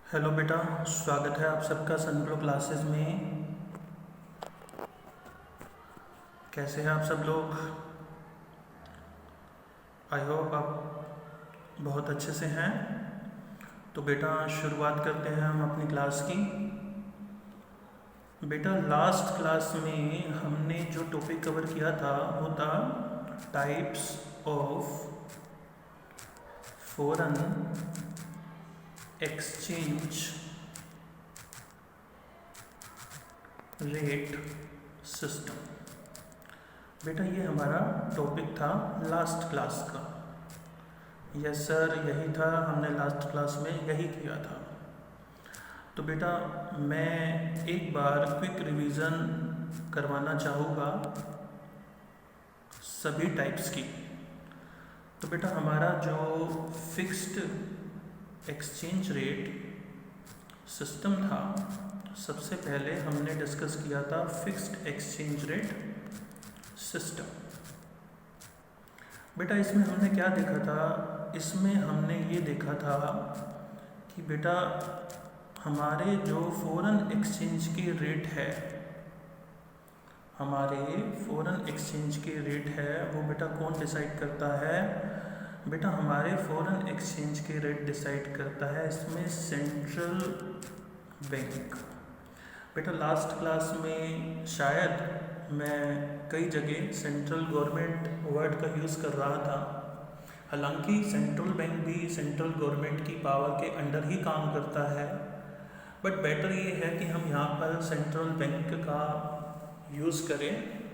Hello बेटा, स्वागत है आप सबका सनग्लो क्लासेस में। कैसे हैं आप सब लोग? आई होप आप बहुत अच्छे से हैं। तो बेटा शुरुआत करते हैं हम अपनी क्लास की। बेटा लास्ट क्लास में हमने जो टॉपिक कवर किया था वो था types of foreign exchange rate system. बेटा ये हमारा टॉपिक था लास्ट क्लास का। यस सर, यही था, हमने लास्ट क्लास में यही किया था। तो बेटा मैं एक बार क्विक रिवीजन करवाना चाहूँगा सभी टाइप्स की। तो बेटा हमारा जो फिक्स्ड एक्सचेंज रेट सिस्टम था, सबसे पहले हमने डिस्कस किया था फिक्स्ड एक्सचेंज रेट सिस्टम। बेटा इसमें हमने क्या देखा था? इसमें हमने ये देखा था कि बेटा हमारे जो फॉरेन एक्सचेंज के रेट है, हमारे फॉरेन एक्सचेंज के रेट है वो बेटा कौन डिसाइड करता है? बेटा हमारे फॉरेन एक्सचेंज के रेट डिसाइड करता है इसमें सेंट्रल बैंक। बेटा लास्ट क्लास में शायद मैं कई जगह सेंट्रल गवर्नमेंट वर्ड का यूज़ कर रहा था। हालांकि सेंट्रल बैंक भी सेंट्रल गवर्नमेंट की पावर के अंडर ही काम करता है, बट बेटर ये है कि हम यहाँ पर सेंट्रल बैंक का यूज़ करें,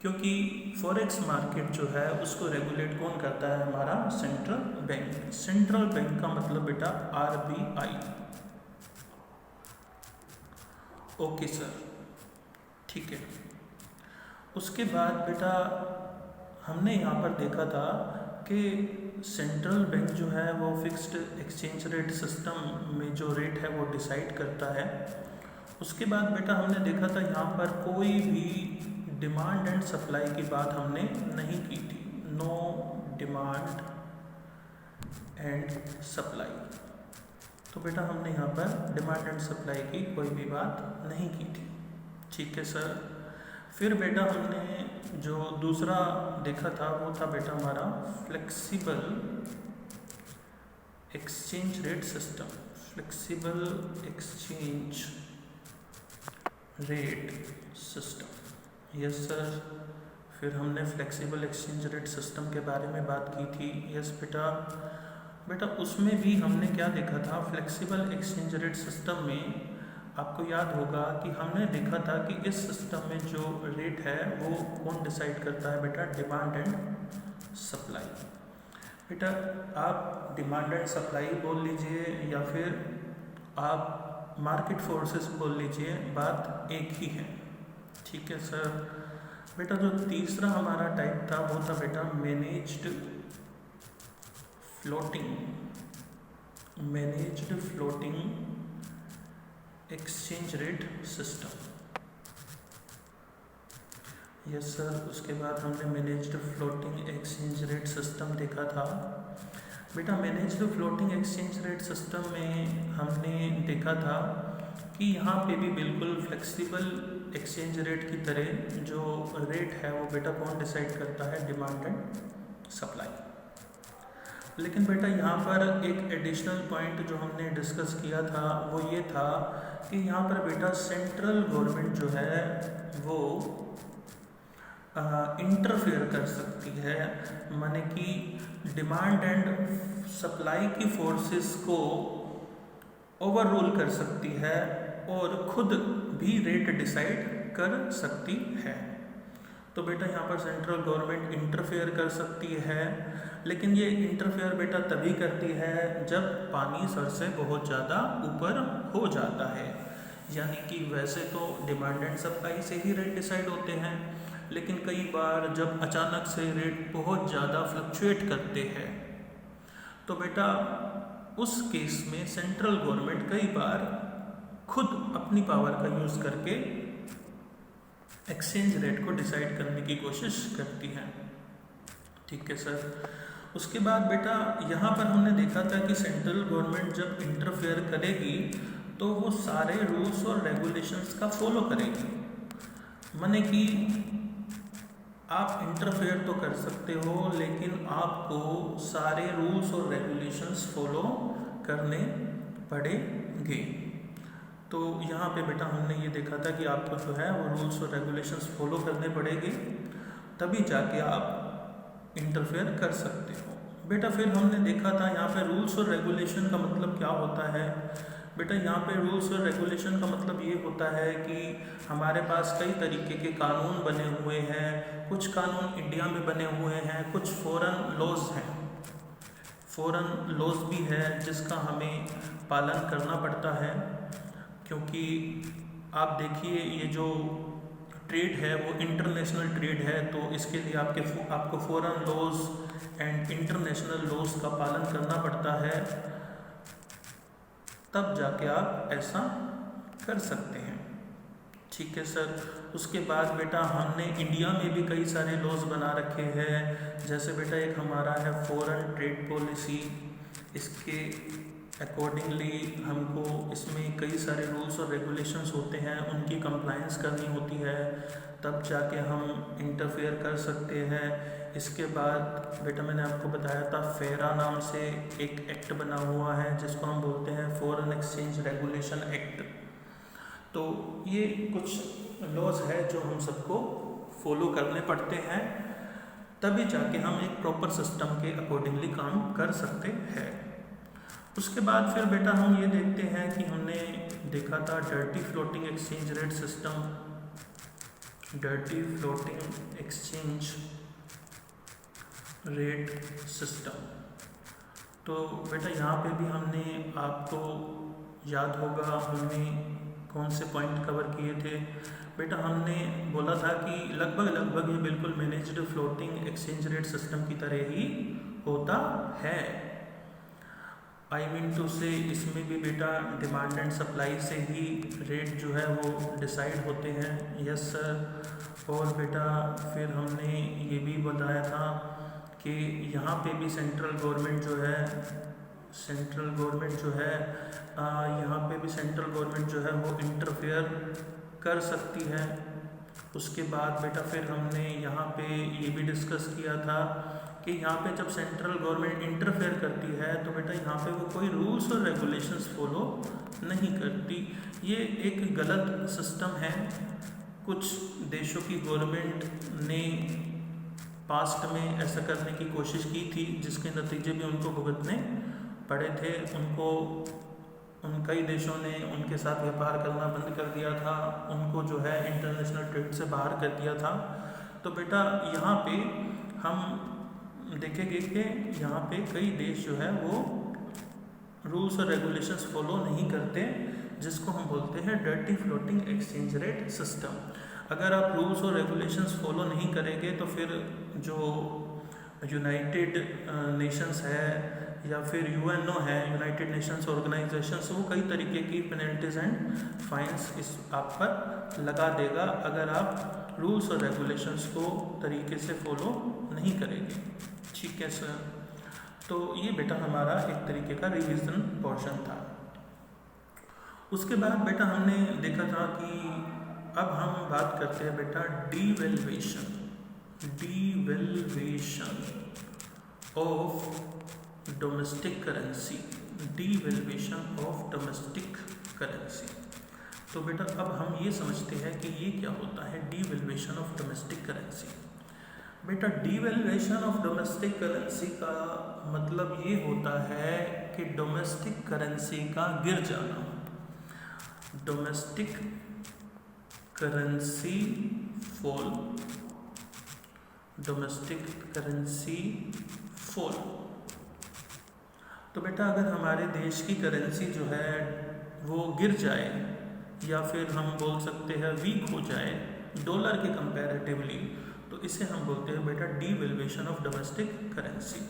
क्योंकि फॉरेक्स मार्केट जो है उसको रेगुलेट कौन करता है? हमारा सेंट्रल बैंक। सेंट्रल बैंक का मतलब बेटा RBI। ओके सर, ठीक है। उसके बाद बेटा हमने यहाँ पर देखा था कि सेंट्रल बैंक जो है वो फिक्स्ड एक्सचेंज रेट सिस्टम में जो रेट है वो डिसाइड करता है। उसके बाद बेटा हमने देखा था यहाँ पर कोई भी डिमांड एंड सप्लाई की बात हमने नहीं की थी। No demand and supply. तो बेटा हमने यहाँ पर डिमांड एंड सप्लाई की कोई भी बात नहीं की थी। ठीक है सर। फिर बेटा हमने जो दूसरा देखा था वो था बेटा हमारा flexible exchange rate system. Flexible exchange rate system, yes sir. फिर हमने फ्लेक्सिबल एक्सचेंज रेट सिस्टम के बारे में बात की थी। यस बेटा। बेटा उसमें भी हमने क्या देखा था? फ्लेक्सिबल एक्सचेंज रेट सिस्टम में आपको याद होगा कि हमने देखा था कि इस सिस्टम में जो रेट है वो कौन डिसाइड करता है? बेटा डिमांड एंड सप्लाई। बेटा आप डिमांड एंड सप्लाई बोल लीजिए या फिर आप मार्केट फोर्सेस बोल लीजिए, बात एक ही है। ठीक है सर। बेटा जो तीसरा हमारा टाइप था वो था बेटा managed floating exchange rate system. Yes sir. उसके बाद हमने managed floating exchange rate system देखा था। बेटा managed floating exchange rate system में हमने देखा था कि यहाँ पे भी बिल्कुल फ्लेक्सिबल एक्सचेंज रेट की तरह जो रेट है वो बेटा कौन डिसाइड करता है? Demand and supply. लेकिन बेटा यहाँ पर एक एडिशनल पॉइंट जो हमने डिस्कस किया था वो ये था कि यहाँ पर बेटा सेंट्रल गवर्नमेंट जो है वो इंटरफेयर कर सकती है, माने कि डिमांड एंड सप्लाई की फोर्सेस को ओवररूल कर सकती है और खुद भी रेट डिसाइड कर सकती है। तो बेटा यहाँ पर सेंट्रल गवर्नमेंट इंटरफेयर कर सकती है, लेकिन ये इंटरफेयर बेटा तभी करती है जब पानी सर से बहुत ज़्यादा ऊपर हो जाता है। यानी कि वैसे तो डिमांड एंड सप्लाई से ही रेट डिसाइड होते हैं, लेकिन कई बार जब अचानक से रेट बहुत ज़्यादा फ्लक्चुएट करते हैं तो बेटा उस केस में सेंट्रल गवर्नमेंट कई बार खुद अपनी पावर का यूज़ करके एक्सचेंज रेट को डिसाइड करने की कोशिश करती है। ठीक है सर। उसके बाद बेटा यहाँ पर हमने देखा था कि सेंट्रल गवर्नमेंट जब इंटरफेयर करेगी तो वो सारे रूल्स और रेगुलेशंस का फॉलो करेगी। माने कि आप इंटरफेयर तो कर सकते हो लेकिन आपको सारे रूल्स और रेगुलेशंस फॉलो करने पड़ेंगे। तो यहाँ पे बेटा हमने ये देखा था कि आपको जो है वो रूल्स और रेगुलेशंस फॉलो करने पड़ेंगे, तभी जाके आप इंटरफेयर कर सकते हो। बेटा फिर हमने देखा था यहाँ पे रूल्स और रेगुलेशन का मतलब क्या होता है। बेटा यहाँ पे रूल्स और रेगुलेशन का मतलब ये होता है कि हमारे पास कई तरीके के कानून बने हुए हैं। कुछ कानून इंडिया में बने हुए हैं, कुछ फॉरेन लॉज हैं, फॉरेन लॉज भी है जिसका हमें पालन करना पड़ता है। क्योंकि आप देखिए ये जो ट्रेड है वो इंटरनेशनल ट्रेड है, तो इसके लिए आपको foreign laws and international laws का पालन करना पड़ता है, तब जाके आप ऐसा कर सकते हैं। ठीक है सर। उसके बाद बेटा हमने इंडिया में भी कई सारे लॉज बना रखे हैं। जैसे बेटा एक हमारा है फॉरेन ट्रेड पॉलिसी, इसके अकॉर्डिंगली हमको इसमें कई सारे रूल्स और रेगुलेशंस होते हैं, उनकी कंप्लायंस करनी होती है, तब जाके हम इंटरफेयर कर सकते हैं। इसके बाद बेटा मैंने आपको बताया था फेरा नाम से एक एक्ट बना हुआ है जिसको हम बोलते हैं फॉरेन एक्सचेंज रेगुलेशन एक्ट। तो ये कुछ लॉज है जो हम सबको फॉलो करने पड़ते हैं, तभी जाके हम एक प्रॉपर सिस्टम के अकॉर्डिंगली काम कर सकते हैं। उसके बाद फिर बेटा हम ये देखते हैं कि हमने देखा था dirty floating exchange rate system, dirty floating exchange rate system. तो बेटा यहाँ पे भी हमने, आपको याद होगा हमने कौन से पॉइंट कवर किए थे। बेटा हमने बोला था कि लगभग ये बिल्कुल managed floating exchange rate system की तरह ही होता है। आई मीन टू से इसमें भी बेटा डिमांड एंड सप्लाई से ही रेट जो है वो डिसाइड होते हैं। Yes sir. और बेटा फिर हमने ये भी बताया था कि यहाँ पे भी सेंट्रल गवर्नमेंट जो है यहाँ पे भी सेंट्रल गवर्नमेंट जो है वो इंटरफेयर कर सकती है। उसके बाद बेटा फिर हमने यहाँ पे ये भी डिस्कस किया था कि यहाँ पे जब सेंट्रल गवर्नमेंट इंटरफेयर करती है तो बेटा यहाँ पे वो कोई रूल्स और रेगुलेशंस फॉलो नहीं करती। ये एक गलत सिस्टम है। कुछ देशों की गवर्नमेंट ने पास्ट में ऐसा करने की कोशिश की थी जिसके नतीजे भी उनको भुगतने पड़े थे। कई देशों ने उनके साथ व्यापार करना बंद कर दिया था, उनको जो है इंटरनेशनल ट्रेड से बाहर कर दिया था। तो बेटा यहाँ पे हम देखेंगे कि यहाँ पे कई देश जो है वो रूल्स और रेगुलेशंस फॉलो नहीं करते, जिसको हम बोलते हैं dirty floating exchange rate system. अगर आप रूल्स और रेगुलेशंस फॉलो नहीं करेंगे तो फिर जो यूनाइटेड नेशंस है या फिर यूएनओ है, यूनाइटेड नेशंस ऑर्गेनाइजेशंस, वो कई तरीके की पेनल्टीज एंड फाइन्स इस आप पर लगा देगा अगर आप रूल्स और रेगुलेशंस को तरीके से फॉलो नहीं करेंगे। ठीक है सर। तो ये बेटा हमारा एक तरीके का रिवीजन पोर्शन था। उसके बाद बेटा हमने देखा था कि अब हम बात करते हैं बेटा devaluation of domestic currency, devaluation of domestic currency. तो बेटा अब हम ये समझते हैं कि ये क्या होता है डीवैल्यूएशन ऑफ डोमेस्टिक करेंसी। बेटा डीवैल्यूएशन ऑफ डोमेस्टिक करेंसी का मतलब ये होता है कि डोमेस्टिक करेंसी का गिर जाना, domestic currency fall, domestic currency fall. तो बेटा अगर हमारे देश की करेंसी जो है वो गिर जाए या फिर हम बोल सकते हैं वीक हो जाए डॉलर के कंपैरेटिवली, तो इसे हम बोलते हैं बेटा डीवैल्यूएशन ऑफ डोमेस्टिक करेंसी।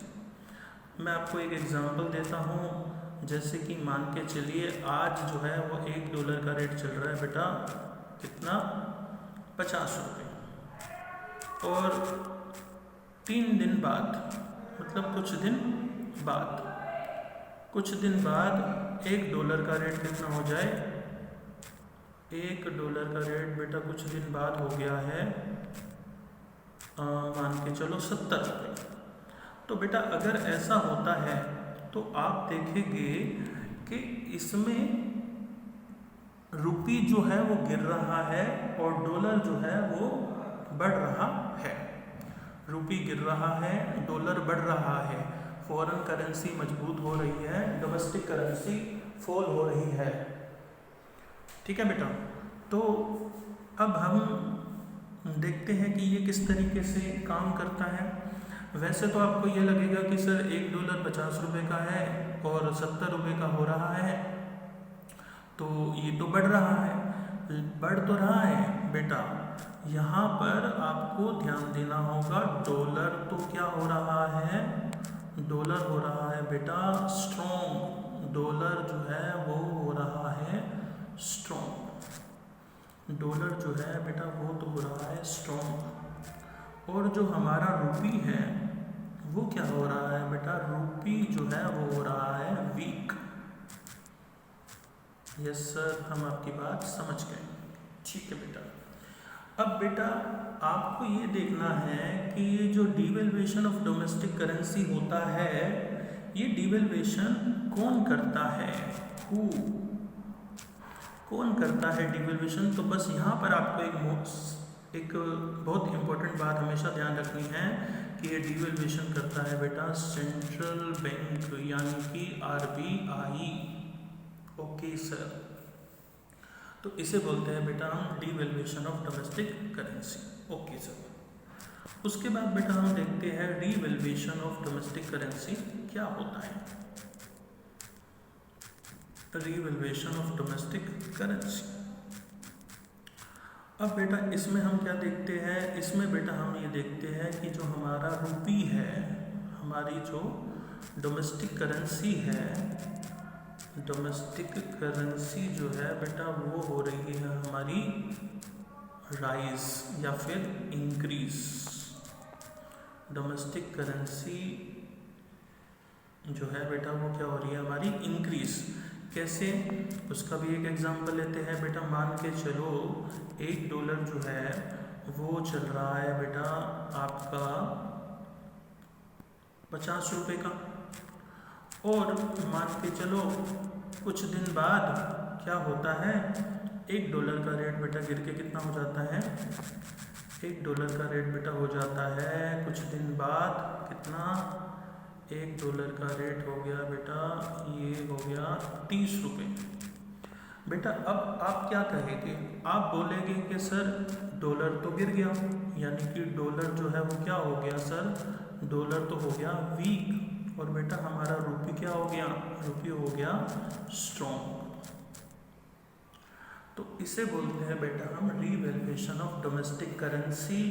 मैं आपको एक एग्जांपल देता हूँ। जैसे कि मान के चलिए आज जो है वो $1 का रेट चल रहा है बेटा कितना, 50 रुपये, और 3 दिन बाद मतलब कुछ दिन बाद। कुछ दिन बाद $1 का रेट कितना हो जाए? $1 का रेट बेटा कुछ दिन बाद हो गया है मान के चलो 70 रुपये। तो बेटा अगर ऐसा होता है तो आप देखेंगे कि इसमें रुपी जो है वो गिर रहा है और डॉलर जो है वो बढ़ रहा है। रुपी गिर रहा है, डॉलर बढ़ रहा है, फॉरेन करेंसी मजबूत हो रही है, डोमेस्टिक करेंसी फॉल हो रही है। ठीक है बेटा, तो अब हम देखते हैं कि ये किस तरीके से काम करता है। वैसे तो आपको ये लगेगा कि सर $1 50 रुपये का है और 70 रुपये का हो रहा है, तो ये तो बढ़ रहा है। बढ़ तो रहा है बेटा, यहाँ पर आपको ध्यान देना होगा, डॉलर तो क्या हो रहा है? डॉलर हो रहा है बेटा स्ट्रॉन्ग। डॉलर जो है वो हो रहा है स्ट्रॉन्ग। डॉलर जो है बेटा वो तो हो रहा है स्ट्रॉन्ग। और जो हमारा रुपी है वो क्या हो रहा है बेटा? रुपी जो है वो हो रहा है वीक। यस सर, हम आपकी बात समझ गए। ठीक है बेटा, अब बेटा आपको ये देखना है कि ये जो डिवैल्यूएशन ऑफ डोमेस्टिक करेंसी होता है, ये डिवैल्यूएशन कौन करता है? कौन करता है डिवैल्यूएशन? तो बस यहाँ पर आपको एक बहुत इंपॉर्टेंट बात हमेशा ध्यान रखनी है कि ये डिवैल्यूएशन करता है बेटा सेंट्रल बैंक, यानी कि RBI। ओके सर, तो इसे बोलते हैं बेटा हम devaluation of domestic currency. Okay sir, उसके बाद बेटा हम देखते हैं रिवैल्यूएशन ऑफ डोमेस्टिक करेंसी क्या होता है। रिवैल्यूएशन ऑफ डोमेस्टिक करेंसी, अब बेटा इसमें हम क्या देखते हैं? इसमें बेटा हम ये देखते हैं कि जो हमारा रुपी है, हमारी जो डोमेस्टिक करेंसी है, डोमेस्टिक करेंसी जो है बेटा वो हो रही है हमारी राइज या फिर इंक्रीज। डोमेस्टिक करेंसी जो है बेटा वो क्या हो रही है हमारी? इंक्रीज। कैसे? उसका भी एक एग्जांपल लेते हैं बेटा। मान के चलो $1 जो है वो चल रहा है बेटा आपका 50 रुपये का, और मान के चलो कुछ दिन बाद क्या होता है? $1 का रेट बेटा गिर के कितना हो जाता है? $1 का रेट बेटा हो जाता है कुछ दिन बाद कितना? $1 का रेट हो गया बेटा, ये हो गया 30 रुपये। बेटा अब आप क्या कहेंगे? आप बोलेंगे कि सर डॉलर तो गिर गया, यानी कि डॉलर जो है वो क्या हो गया सर? डॉलर तो हो गया वीक, और बेटा हमारा रुपी क्या हो गया? रुपी हो गया स्ट्रॉन्ग। तो इसे बोलते हैं बेटा हम रिवैल्यूएशन ऑफ डोमेस्टिक करेंसी।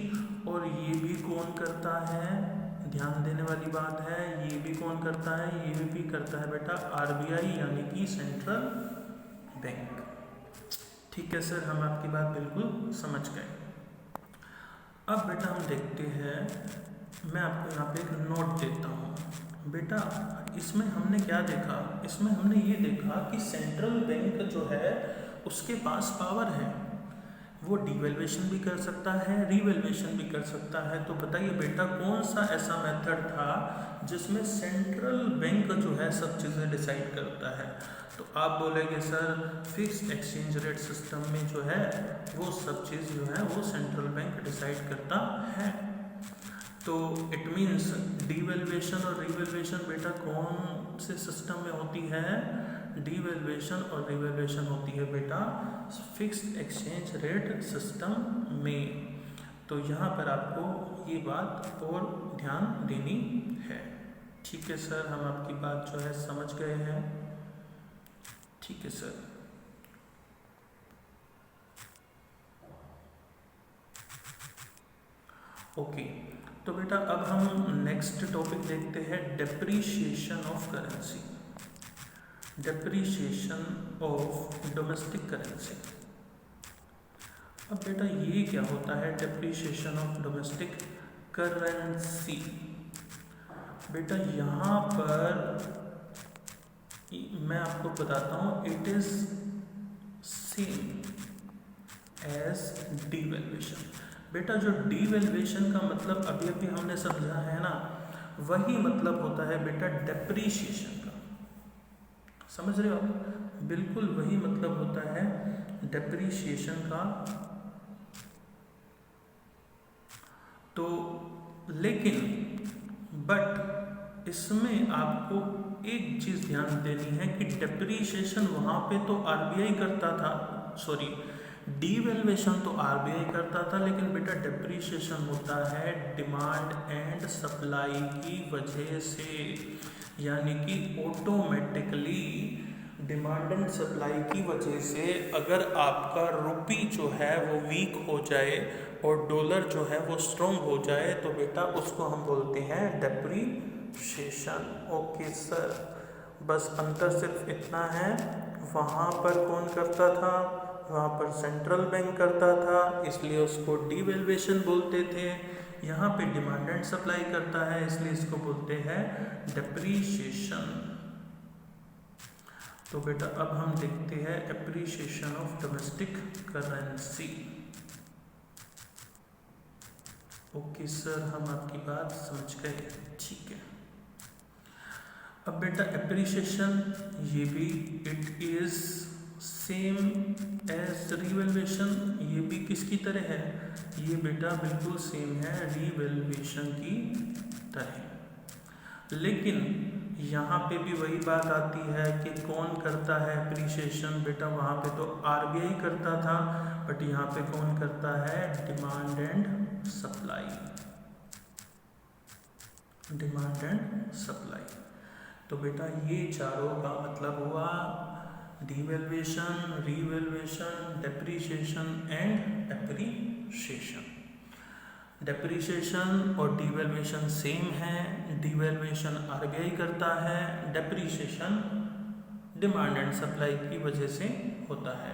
और ये भी कौन करता है? ध्यान देने वाली बात है, ये भी कौन करता है? ये भी करता है बेटा RBI, यानी कि सेंट्रल बैंक। ठीक है सर, हम आपकी बात बिल्कुल समझ गए। अब बेटा हम देखते हैं, मैं आपको यहाँ पे एक नोट देता हूँ बेटा। इसमें हमने क्या देखा? इसमें हमने ये देखा कि सेंट्रल बैंक जो है उसके पास पावर है, वो डिवैल्यूएशन भी कर सकता है, रिवैल्यूएशन भी कर सकता है। तो बताइए बेटा कौन सा ऐसा मेथड था जिसमें सेंट्रल बैंक जो है सब चीज़ें डिसाइड करता है? तो आप बोलेंगे sir fixed exchange rate system में जो है वो सब चीज़ जो है वो सेंट्रल बैंक डिसाइड करता है। तो इट मीन्स डिवैल्यूएशन और रिवैल्यूएशन बेटा कौन से सिस्टम में होती है? डिवैल्यूएशन और रिवैल्यूएशन होती है बेटा फिक्स्ड एक्सचेंज रेट सिस्टम में। तो यहाँ पर आपको ये बात और ध्यान देनी है। ठीक है सर, हम आपकी बात जो है समझ गए हैं। ठीक है सर, ओके। तो बेटा अब हम नेक्स्ट टॉपिक देखते हैं, depreciation of currency. Depreciation of domestic currency. अब बेटा ये क्या होता है डेप्रीशिएशन ऑफ डोमेस्टिक करेंसी? बेटा यहाँ पर मैं आपको बताता हूँ, it is same as devaluation. बेटा जो डीवैल्यूएशन का मतलब अभी अभी हमने समझा है ना, वही मतलब होता है बेटा डेप्रीशिएशन का। समझ रहे हो आप? बिल्कुल वही मतलब होता है डेप्रीशिएशन का। तो लेकिन बट इसमें आपको एक चीज़ ध्यान देनी है कि डेप्रीशिएशन वहाँ पे तो आरबीआई करता था, सॉरी डीवैल्यूएशन तो आरबीआई करता था, लेकिन बेटा डेप्रीशिएशन होता है डिमांड एंड सप्लाई की वजह से, यानी कि ऑटोमेटिकली डिमांड एंड सप्लाई की वजह से अगर आपका रुपी जो है वो वीक हो जाए और डॉलर जो है वो स्ट्रॉन्ग हो जाए तो बेटा उसको हम बोलते हैं डेप्रीशिएशन। ओके सर, बस अंतर सिर्फ इतना है, वहाँ पर कौन करता था, वहाँ पर सेंट्रल बैंक करता था, इसलिए उसको डीवैल्यूएशन बोलते थे। यहाँ पे डिमांड एंड सप्लाई करता है, इसलिए इसको बोलते हैं डेप्रीशिएशन। तो बेटा अब हम देखते हैं appreciation of domestic currency. Okay sir, हम आपकी बात समझ गए, ठीक है। अब बेटा एप्रिशिएशन ये भी it is same as revaluation, ये भी किसकी तरह है, ये बेटा बिल्कुल सेम है रिवैल्यूएशन की तरह। लेकिन यहाँ पे भी वही बात आती है कि कौन करता है एप्रिशिएशन, बेटा वहाँ पे तो आरबीआई करता था, बट यहाँ पे कौन करता है, demand and supply, demand and supply. तो बेटा ये चारों का मतलब हुआ devaluation, revaluation, depreciation and appreciation. Depreciation और डीवैल्यूएशन सेम है, डीवैल्यूएशन आरबीआई करता है, डेप्रिसिएशन डिमांड एंड सप्लाई की वजह से होता है।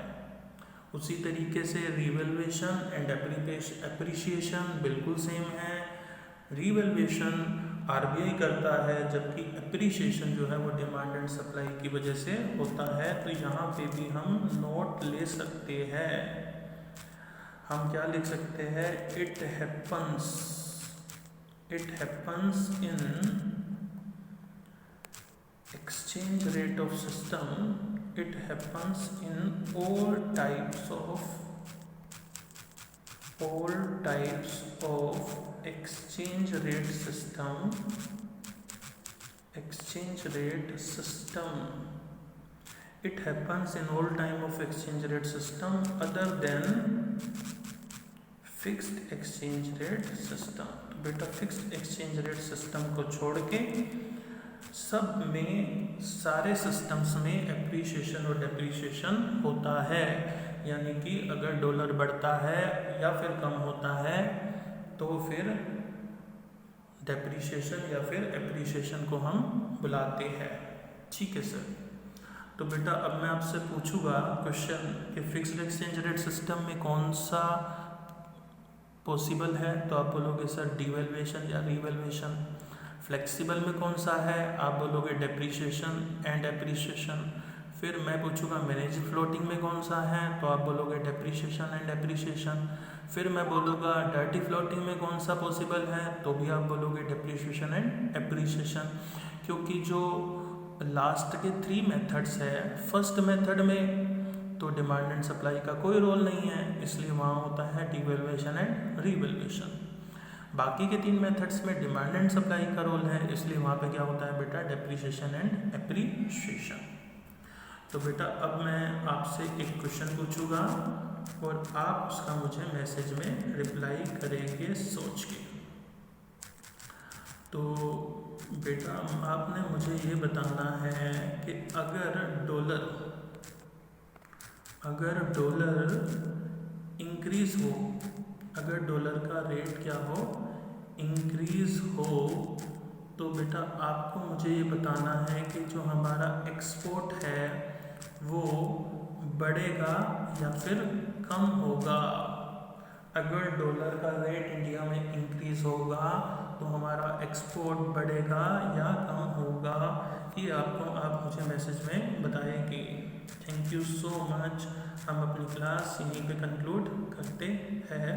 उसी तरीके से रिवैल्यूएशन एंड एप्रिसिएशन बिल्कुल सेम है, रिवैल्यूएशन आरबीआई करता है जबकि एप्रिसिएशन जो है वो डिमांड एंड सप्लाई की वजह से होता है। तो यहाँ पे भी हम नोट ले सकते हैं, हम क्या लिख सकते हैं, it happens in exchange rate of system, it happens in all types of exchange rate system, it happens in all time of exchange rate system other than fixed exchange rate system। तो बेटा fixed exchange rate system को छोड़ के सब में, सारे systems में appreciation और डेप्रिसिएशन होता है। यानी कि अगर डॉलर बढ़ता है या फिर कम होता है तो फिर डेप्रिसिएशन या फिर एप्रिसिएशन को हम बुलाते हैं। ठीक है सर। तो बेटा अब मैं आपसे पूछूंगा क्वेश्चन कि फिक्स्ड एक्सचेंज रेट सिस्टम में कौन सा पॉसिबल है, तो आप बोलोगे सर डिवैल्यूएशन या रिवैल्यूएशन। फ्लेक्सिबल में कौन सा है, आप बोलोगे डेप्रिसिएशन एंड एप्रिसिएशन। फिर मैं पूछूंगा मैनेज फ्लोटिंग में कौन सा है, तो आप बोलोगे डेप्रिसिएशन एंड एप्रिसिएशन। फिर मैं बोलूँगा डर्टी फ्लोटिंग में कौन सा पॉसिबल है, तो भी आप बोलोगे डेप्रिसिएशन एंड एप्रिसिएशन। क्योंकि जो लास्ट के 3 मेथड्स है, फर्स्ट मेथड में तो डिमांड एंड सप्लाई का कोई रोल नहीं है, इसलिए वहाँ होता है डिवैल्यूएशन एंड रिवैल्यूएशन। बाकी के 3 मेथड्स में डिमांड एंड सप्लाई का रोल है, इसलिए वहाँ पे क्या होता है बेटा डेप्रिसिएशन एंड एप्रिसिएशन। तो बेटा अब मैं आपसे एक क्वेश्चन पूछूंगा और आप उसका मुझे मैसेज में रिप्लाई करेंगे सोच के। तो बेटा आपने मुझे ये बताना है कि अगर डॉलर इंक्रीज हो, अगर डॉलर का रेट क्या हो, इंक्रीज हो, तो बेटा आपको मुझे ये बताना है कि जो हमारा एक्सपोर्ट है वो बढ़ेगा या फिर कम होगा। अगर डॉलर का रेट इंडिया में इंक्रीज होगा तो हमारा एक्सपोर्ट बढ़ेगा या कम होगा, ये आप मुझे मैसेज में बताएंगे। Thank you so much. हम अपनी क्लास यहीं पे कंक्लूड करते हैं।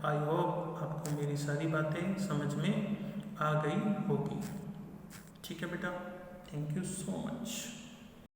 आई होप आपको मेरी सारी बातें समझ में आ गई होगी। ठीक है बेटा, थैंक यू सो मच।